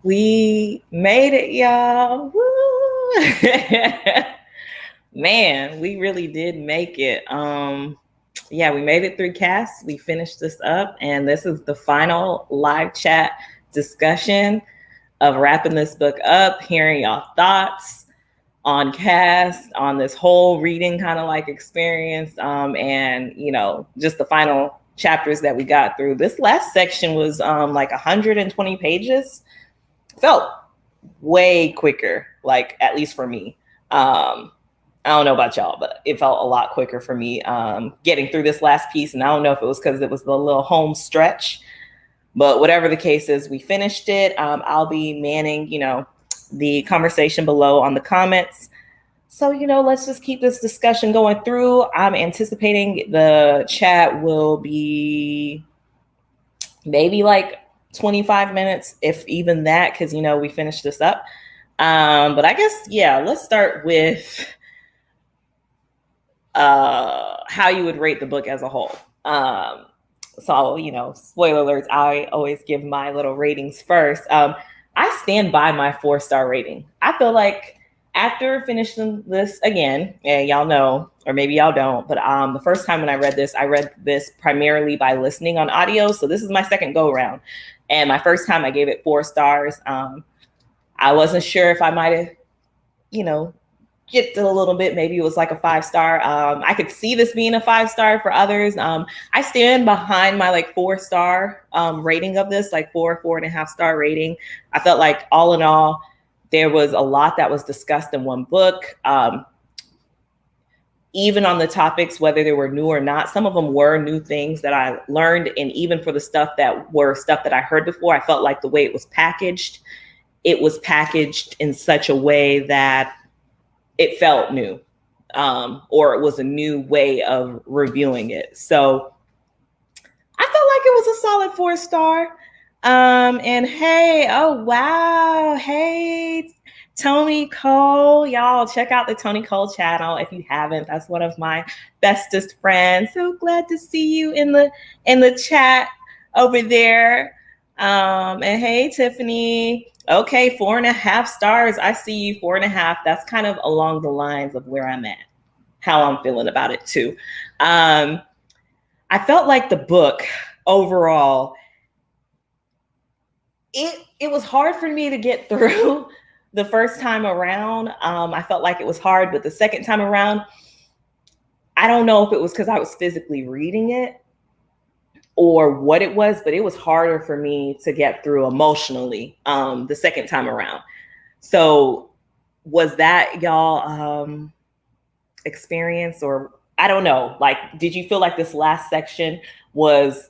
We made it, y'all. Woo! Man, we really did make it. Yeah, we made it through Caste. We finished this up, and this is the final live chat discussion of wrapping this book up, hearing y'all thoughts on Caste, on this whole reading kind of like experience, and just the final chapters that we got through. This last section was like 120 pages. Felt way quicker, like at least for me. I don't know about y'all, but it felt a lot quicker for me getting through this last piece. And I don't know if it was because it was the little home stretch, but whatever the case is, we finished it. I'll be manning, the conversation below on the comments. So, let's just keep this discussion going through. I'm anticipating the chat will be maybe like 25 minutes, if even that, because, we finished this up. But I guess, yeah, let's start with how you would rate the book as a whole. So, spoiler alerts, I always give my little ratings first. I stand by my 4-star rating. I feel like after finishing this again, and y'all know, or maybe y'all don't, but the first time when I read this primarily by listening on audio. So this is my second go around. And my first time I gave it 4 stars. I wasn't sure if I might have, get a little bit. Maybe it was like a 5-star. I could see this being a 5-star for others. I stand behind my like 4-star rating of this, like 4.5-star rating. I felt like all in all, there was a lot that was discussed in one book. Even on the topics, whether they were new or not, some of them were new things that I learned. And even for the stuff that I heard before, I felt like the way it was packaged in such a way that it felt new, or it was a new way of reviewing it. So I felt like it was a solid 4-star. And hey, oh wow, hey, Tony Cole, y'all check out the Tony Cole channel if you haven't. That's one of my bestest friends. So glad to see you in the chat over there. And hey, Tiffany. Okay, 4.5 stars. I see you, 4.5. That's kind of along the lines of where I'm at, how I'm feeling about it too. I felt like the book overall, it was hard for me to get through the first time around. I felt like it was hard, but the second time around, I don't know if it was because I was physically reading it or what it was, but it was harder for me to get through emotionally the second time around. So was that y'all experience, or I don't know, like, did you feel like this last section was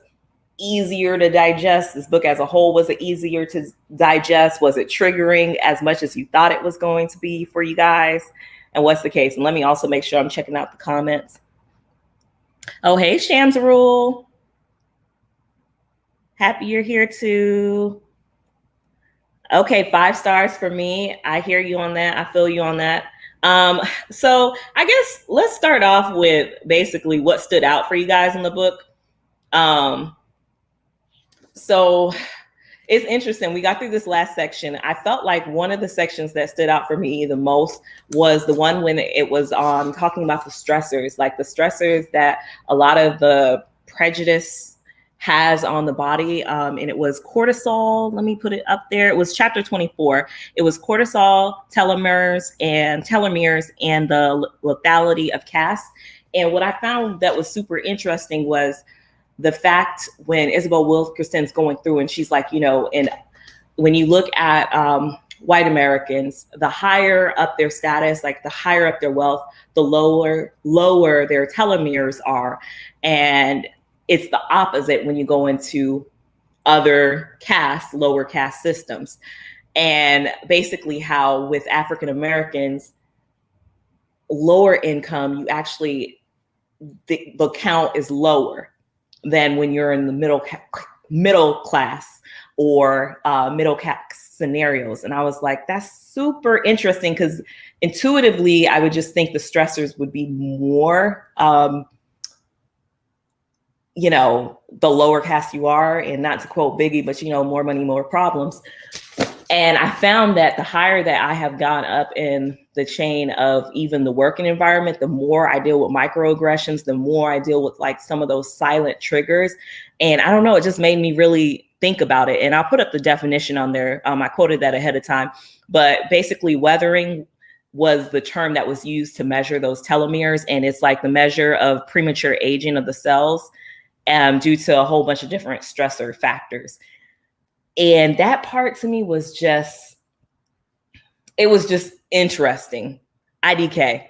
easier to digest? This book as a whole, was it easier to digest? Was it triggering as much as you thought it was going to be for you guys? And what's the case? And let me also make sure I'm checking out the comments. Oh, hey, Shams Rule. Happy you're here too. Okay, 5 stars for me. I hear you on that. I feel you on that. So I guess let's start off with basically what stood out for you guys in the book. So it's interesting. We got through this last section. I felt like one of the sections that stood out for me the most was the one when it was talking about the stressors, like the stressors that a lot of the prejudice has on the body. And it was cortisol. Let me put it up there. It was chapter 24. It was cortisol, telomeres, and the lethality of caste. And what I found that was super interesting was the fact when Isabel Wilkerson's going through and she's like, and when you look at white Americans, the higher up their status, like the higher up their wealth, the lower their telomeres are. And it's the opposite when you go into other castes, lower caste systems. And basically how with African Americans, lower income, you actually, the count is lower than when you're in the middle class or middle class scenarios. And I was like, that's super interesting, because intuitively, I would just think the stressors would be more, the lower caste you are, and not to quote Biggie, but more money, more problems. And I found that the higher that I have gone up in the chain of even the working environment, the more I deal with microaggressions, the more I deal with like some of those silent triggers. And I don't know, it just made me really think about it. And I'll put up the definition on there. I quoted that ahead of time, but basically weathering was the term that was used to measure those telomeres. And it's like the measure of premature aging of the cells due to a whole bunch of different stressor factors. And that part to me was just, it was just interesting. IDK.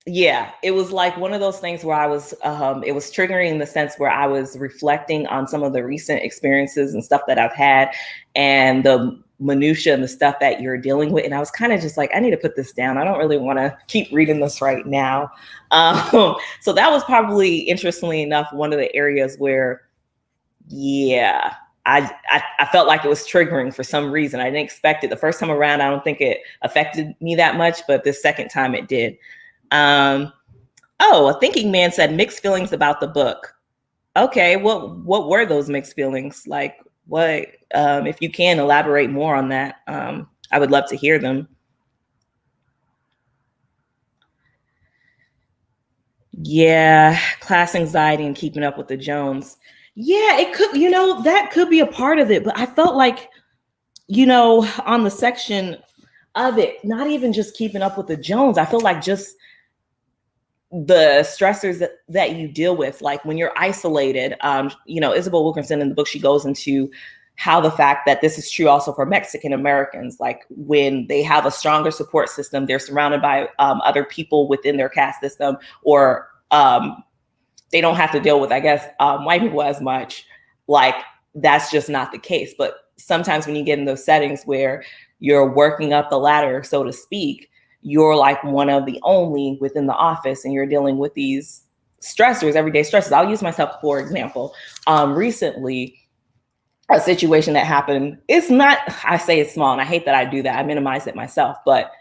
Yeah, it was like one of those things where I was, it was triggering in the sense where I was reflecting on some of the recent experiences and stuff that I've had and the minutia and the stuff that you're dealing with. And I was kind of just like, I need to put this down. I don't really want to keep reading this right now. So that was probably, interestingly enough, one of the areas where, yeah, I felt like it was triggering for some reason. I didn't expect it. The first time around, I don't think it affected me that much, but the second time it did. A thinking man said mixed feelings about the book. Okay, what were those mixed feelings? Like what, if you can elaborate more on that, I would love to hear them. Yeah, class anxiety and keeping up with the Jones. Yeah, it could, that could be a part of it. But I felt like, on the section of it, not even just keeping up with the Jones, I feel like just the stressors that you deal with, like when you're isolated, Isabel Wilkerson in the book, she goes into how the fact that this is true also for Mexican Americans, like when they have a stronger support system, they're surrounded by other people within their caste system, or they don't have to deal with, I guess, white people as much. Like that's just not the case. But sometimes when you get in those settings where you're working up the ladder, so to speak, you're like one of the only within the office and you're dealing with these stressors, everyday stresses. I'll use myself, for example. Recently, a situation that happened, it's not, I say it's small and I hate that I do that. I minimize it myself, but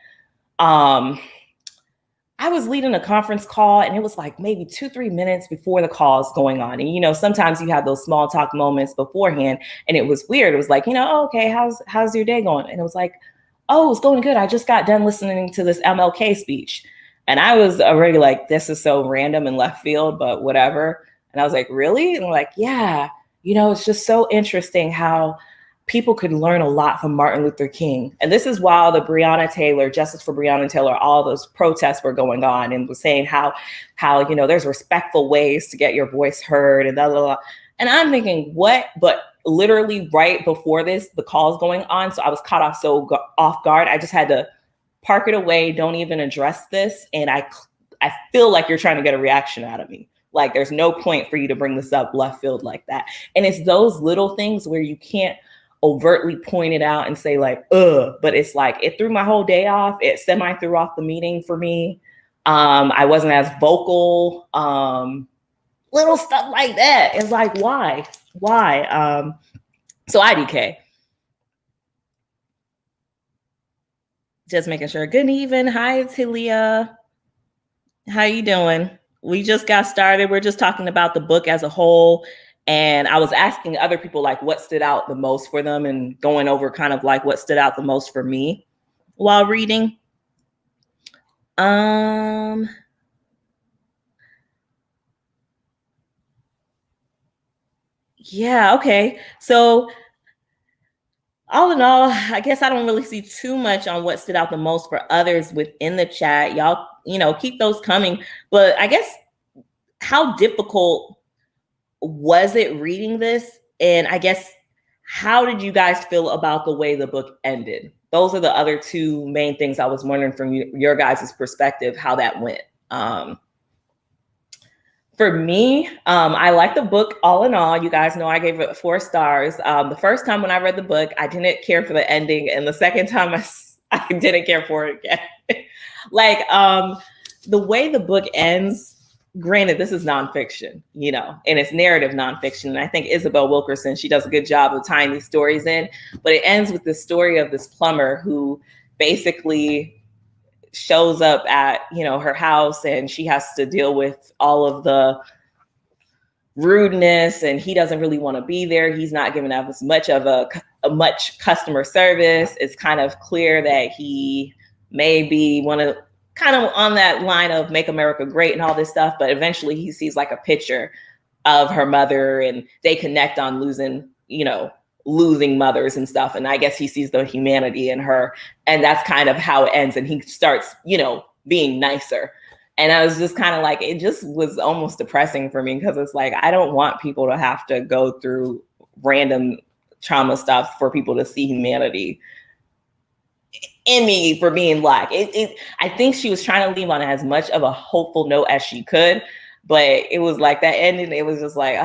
I was leading a conference call and it was like maybe 2-3 minutes before the call is going on. And, sometimes you have those small talk moments beforehand and it was weird. It was like, oh, okay, how's your day going? And it was like, oh, it's going good. I just got done listening to this MLK speech. And I was already like, this is so random and left field, but whatever. And I was like, really? And I'm like, yeah, it's just so interesting how people could learn a lot from Martin Luther King. And this is while the Justice for Breonna Taylor, all those protests were going on, and was saying how there's respectful ways to get your voice heard and blah, blah, blah. And I'm thinking, what? But literally right before this, the call's going on. So I was caught off guard. I just had to park it away. Don't even address this. And I feel like you're trying to get a reaction out of me. Like there's no point for you to bring this up left field like that. And it's those little things where you can't overtly point it out and say like, but it's like, it threw my whole day off. It threw off the meeting for me. I wasn't as vocal, little stuff like that. It's like, why? So IDK. Just making sure. Good evening. Hi, Tilia. How you doing? We just got started. We're just talking about the book as a whole. And I was asking other people like what stood out the most for them and going over kind of like what stood out the most for me while reading. Yeah, okay. So all in all, I guess I don't really see too much on what stood out the most for others within the chat. Y'all, keep those coming. But I guess how difficult was it reading this? And I guess, how did you guys feel about the way the book ended? Those are the other two main things I was wondering from your guys' perspective, how that went. For me, I like the book all in all. You guys know I gave it 4 stars. The first time when I read the book, I didn't care for the ending. And the second time I didn't care for it again. Like the way the book ends, granted, this is nonfiction, and it's narrative nonfiction. And I think Isabel Wilkerson, she does a good job of tying these stories in, but it ends with the story of this plumber who basically shows up at, her house, and she has to deal with all of the rudeness, and he doesn't really want to be there. He's not giving up as much of a much customer service. It's kind of clear that he may be one of kind of on that line of make America great and all this stuff. But eventually he sees like a picture of her mother and they connect on losing mothers and stuff. And I guess he sees the humanity in her, and that's kind of how it ends. And he starts, being nicer. And I was just kind of like, it just was almost depressing for me, because it's like, I don't want people to have to go through random trauma stuff for people to see humanity in me for being Black. I think she was trying to leave on as much of a hopeful note as she could, but it was like that ending. It was just like,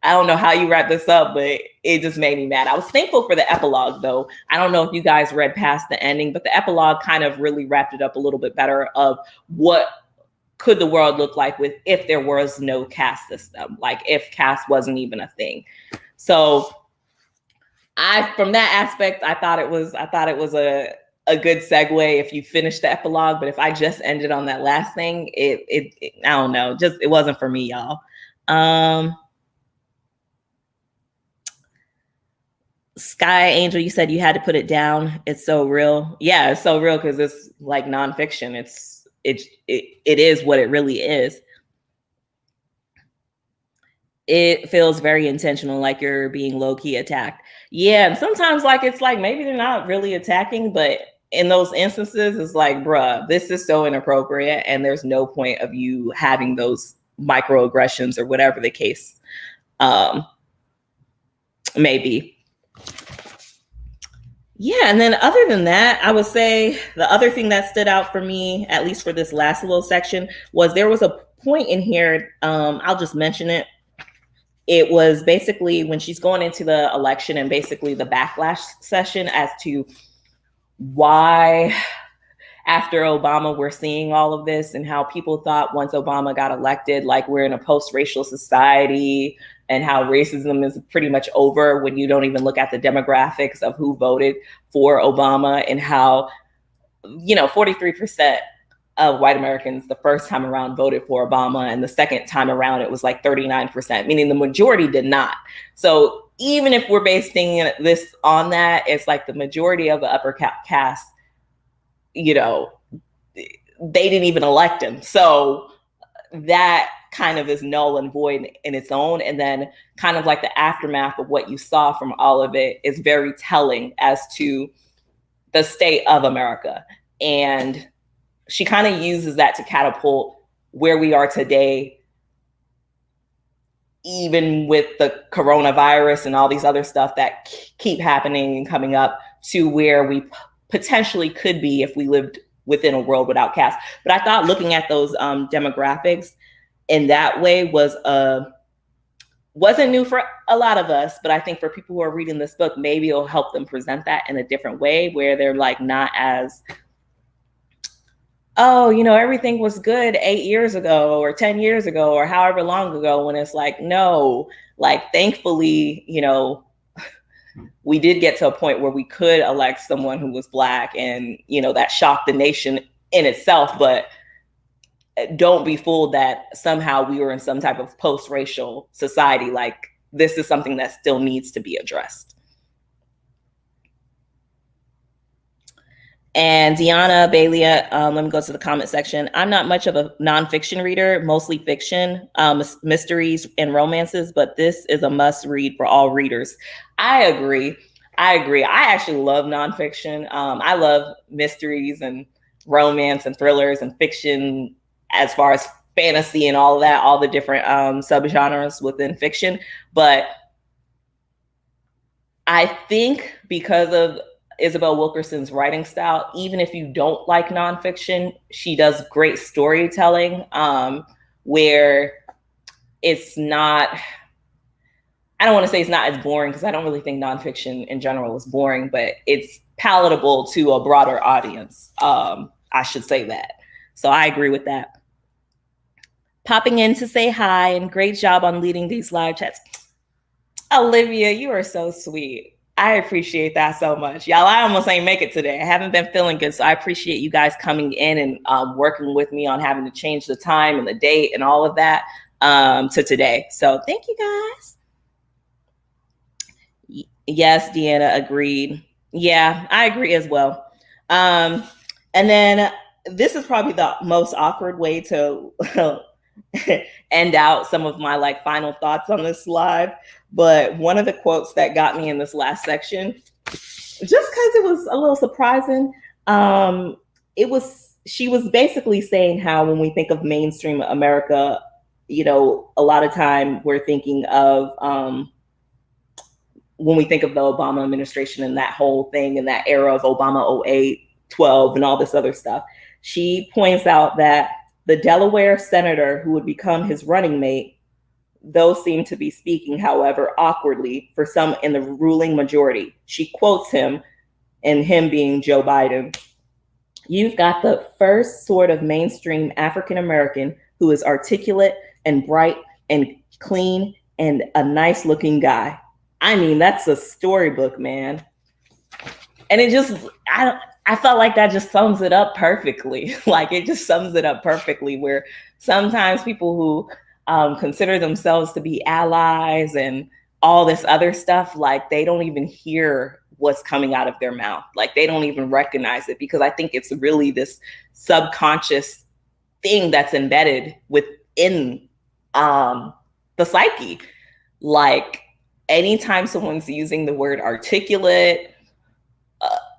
I don't know how you wrap this up, but it just made me mad. I was thankful for the epilogue, though. I don't know if you guys read past the ending, but the epilogue kind of really wrapped it up a little bit better of what could the world look like if there was no caste system, like if caste wasn't even a thing. So from that aspect, I thought it was a good segue if you finish the epilogue. But if I just ended on that last thing, it I don't know, it wasn't for me, y'all. Sky Angel, you said you had to put it down. It's so real. Yeah, it's so real because it's like nonfiction. It is what it really is. It feels very intentional, like you're being low-key attacked. Yeah, and sometimes like it's like maybe they're not really attacking, but in those instances, it's like, bruh, this is so inappropriate, and there's no point of you having those microaggressions or whatever the case may be. Yeah, and then other than that, I would say the other thing that stood out for me, at least for this last little section, was there was a point in here, I'll just mention it. It was basically when she's going into the election and basically the backlash session as to why after Obama we're seeing all of this, and how people thought once Obama got elected, like we're in a post-racial society, and how racism is pretty much over when you don't even look at the demographics of who voted for Obama, and how, 43% of white Americans the first time around voted for Obama, and the second time around it was like 39%, meaning the majority did not. So even if we're basing this on that, it's like the majority of the upper caste, they didn't even elect him. So that kind of is null and void in its own. And then kind of like the aftermath of what you saw from all of it is very telling as to the state of America. And she kind of uses that to catapult where we are today, even with the coronavirus and all these other stuff that keep happening and coming up, to where we potentially could be if we lived within a world without caste. But I thought looking at those demographics in that way wasn't new for a lot of us, but I think for people who are reading this book, maybe it'll help them present that in a different way, where they're like not as, everything was good 8 years ago or 10 years ago or however long ago, when it's like, no, like thankfully, we did get to a point where we could elect someone who was Black, and, that shocked the nation in itself. But don't be fooled that somehow we were in some type of post-racial society. Like, this is something that still needs to be addressed. And Deanna Bailey, let me go to the comment section. I'm not much of a nonfiction reader, mostly fiction, mysteries and romances, but this is a must read for all readers. I agree. I actually love nonfiction. I love mysteries and romance and thrillers and fiction, as far as fantasy and all of that, all the different subgenres within fiction. But I think because of Isabel Wilkerson's writing style, even if you don't like nonfiction, she does great storytelling, where it's not, I don't want to say it's not as boring, because I don't really think nonfiction in general is boring, but it's palatable to a broader audience. I should say that. So I agree with that. Popping in to say hi, and great job on leading these live chats. Olivia, you are so sweet. I appreciate that so much. Y'all, I almost ain't make it today. I haven't been feeling good, so I appreciate you guys coming in and working with me on having to change the time and the date and all of that to today. So thank you guys. Yes, Deanna, agreed. Yeah, I agree as well. Um, and then this is probably the most awkward way to end out some of my like final thoughts on this slide. But one of the quotes that got me in this last section, just because it was a little surprising, it was she was basically saying how when we think of mainstream America, a lot of time we're thinking of when we think of the Obama administration and that whole thing and that era of Obama 08, 12, and all this other stuff. She points out that the Delaware senator who would become his running mate, those seem to be speaking, however, awkwardly for some in the ruling majority. She quotes him, and him being Joe Biden. You've got the first sort of mainstream African American who is articulate and bright and clean and a nice looking guy. I mean, that's a storybook, man. And it just, I felt like that just sums it up perfectly. Like it just sums it up perfectly, where sometimes people who consider themselves to be allies and all this other stuff, like they don't even hear what's coming out of their mouth. Like they don't even recognize it, because I think it's really this subconscious thing that's embedded within the psyche. Like anytime someone's using the word articulate,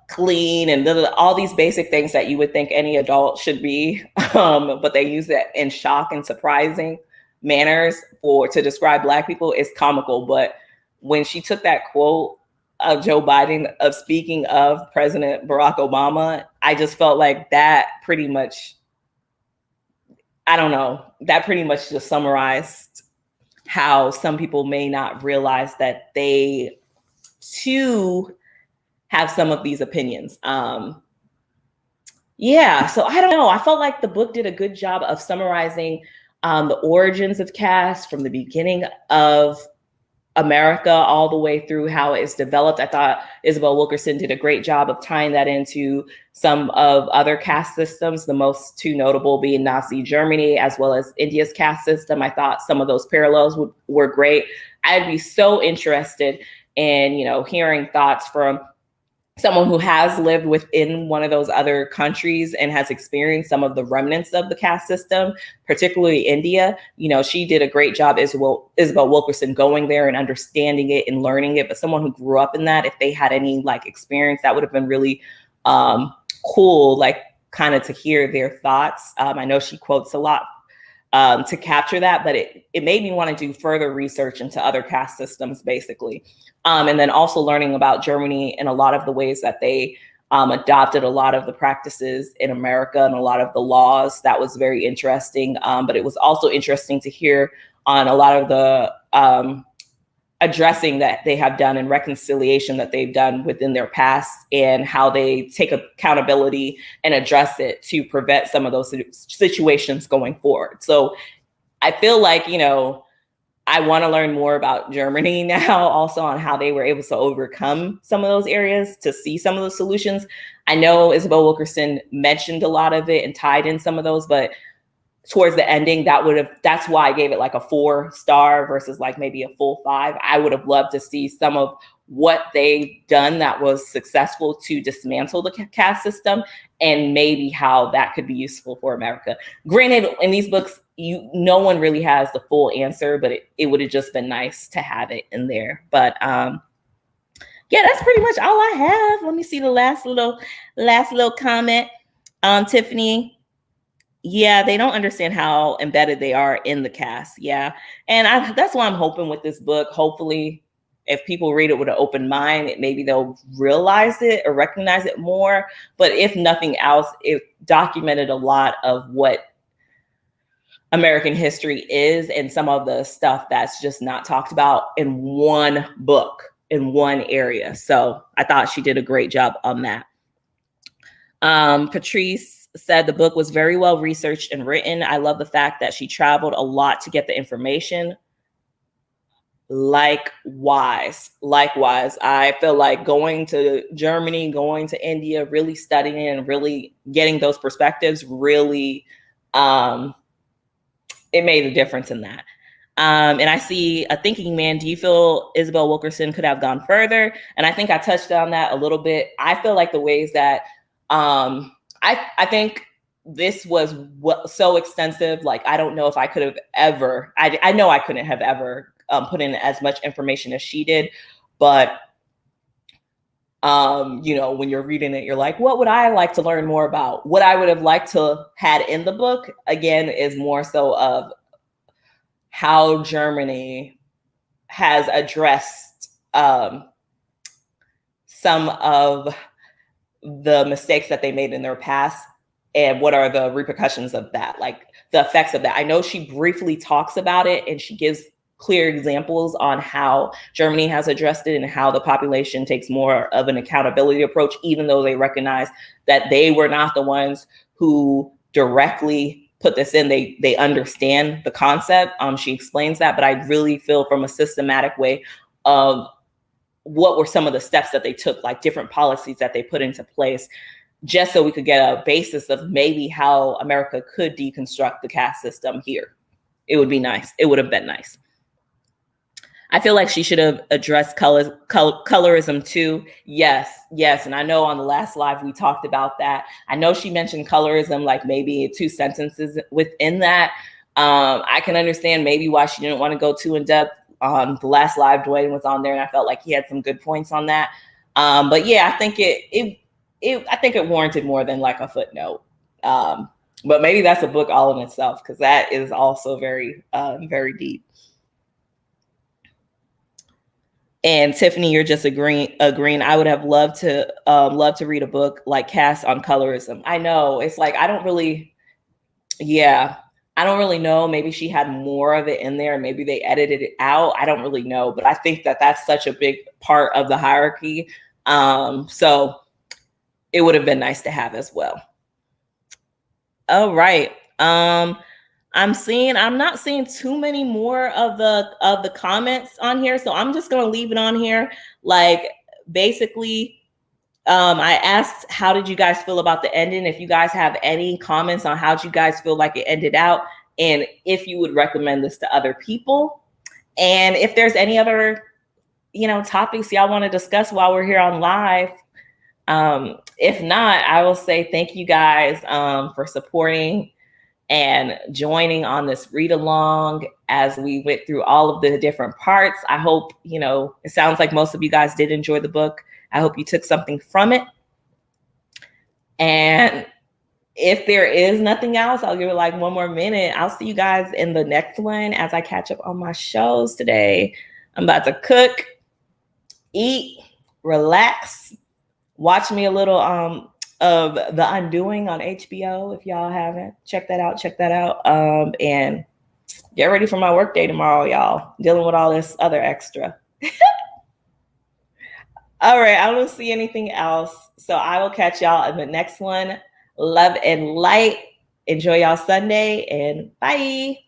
clean, and all these basic things that you would think any adult should be, but they use it in shock and surprising manners to describe Black people, is comical. But when she took that quote of Joe Biden of speaking of President Barack Obama, I just felt like that pretty much, I don't know, that pretty much just summarized how some people may not realize that they too have some of these opinions. Yeah, so I don't know. I felt like the book did a good job of summarizing the origins of caste from the beginning of America all the way through how it's developed. I thought Isabel Wilkerson did a great job of tying that into some of other caste systems, the most two notable being Nazi Germany, as well as India's caste system. I thought some of those parallels were great. I'd be so interested in, hearing thoughts from someone who has lived within one of those other countries and has experienced some of the remnants of the caste system, particularly India. She did a great job, Isabel Wilkerson, going there and understanding it and learning it. But someone who grew up in that, if they had any like experience, that would have been really cool, like kind of to hear their thoughts. I know she quotes a lot to capture that, but it made me want to do further research into other caste systems, basically. And then also learning about Germany and a lot of the ways that they adopted a lot of the practices in America and a lot of the laws. That was very interesting. But it was also interesting to hear on a lot of the addressing that they have done and reconciliation that they've done within their past, and how they take accountability and address it to prevent some of those situations going forward. So I feel like, I want to learn more about Germany now, also on how they were able to overcome some of those areas, to see some of the solutions. I know Isabel Wilkerson mentioned a lot of it and tied in some of those, but towards the ending, that's why I gave it like a 4-star versus like maybe a full 5. I would have loved to see some of what they've done that was successful to dismantle the caste system, and maybe how that could be useful for America. Granted, in these books, no one really has the full answer, but it would have just been nice to have it in there. But yeah, that's pretty much all I have. Let me see the last little comment. Tiffany. Yeah, they don't understand how embedded they are in the caste. Yeah. And that's why I'm hoping with this book, hopefully, if people read it with an open mind, maybe they'll realize it or recognize it more. But if nothing else, it documented a lot of what American history is and some of the stuff that's just not talked about in one book, in one area. So I thought she did a great job on that. Patrice said the book was very well researched and written. I love the fact that she traveled a lot to get the information. Likewise, I feel like going to Germany, going to India, really studying and really getting those perspectives, really, it made a difference in that. And I see a thinking man. Do you feel Isabel Wilkerson could have gone further? And I think I touched on that a little bit. I feel like the ways that I think this was so extensive. Like, I don't know if I could have ever, I know I couldn't have ever put in as much information as she did. But, you know, when you're reading it, you're like, what would I like to learn more about? What I would have liked to had in the book, again, is more so of how Germany has addressed some of the mistakes that they made in their past, and what are the repercussions of that, like the effects of that. I know she briefly talks about it, and she gives clear examples on how Germany has addressed it and how the population takes more of an accountability approach, even though they recognize that they were not the ones who directly put this in. They understand the concept. She explains that, but I really feel from a systematic way of what were some of the steps that they took, like different policies that they put into place, just so we could get a basis of maybe how America could deconstruct the caste system here. It would be nice. It would have been nice. I feel like she should have addressed colorism too. Yes. And I know on the last live we talked about that. I know she mentioned colorism like maybe 2 sentences within that. I can understand maybe why she didn't want to go too in depth. On the last live, Dwayne was on there, and I felt like he had some good points on that. But yeah, I think it warranted more than like a footnote. But maybe that's a book all in itself, because that is also very, very deep. And Tiffany, you're just agreeing. I would have loved to read a book like Caste on colorism. I know it's like I don't really know. Maybe she had more of it in there. Maybe they edited it out. I don't really know, but I think that that's such a big part of the hierarchy. So it would have been nice to have as well. All right. I'm not seeing too many more of the comments on here. So I'm just going to leave it on here. Like, basically, I asked, how did you guys feel about the ending? If you guys have any comments on how you guys feel like it ended out, and if you would recommend this to other people, and if there's any other, topics y'all want to discuss while we're here on live. If not, I will say thank you guys for supporting and joining on this read along as we went through all of the different parts. I hope, it sounds like most of you guys did enjoy the book. I hope you took something from it. And if there is nothing else, I'll give it like 1 more minute. I'll see you guys in the next one as I catch up on my shows today. I'm about to cook, eat, relax, watch me a little of The Undoing on HBO. If y'all haven't, check that out. And get ready for my work day tomorrow, y'all. Dealing with all this other extra. All right, I don't see anything else. So I will catch y'all in the next one. Love and light. Enjoy y'all Sunday, and bye.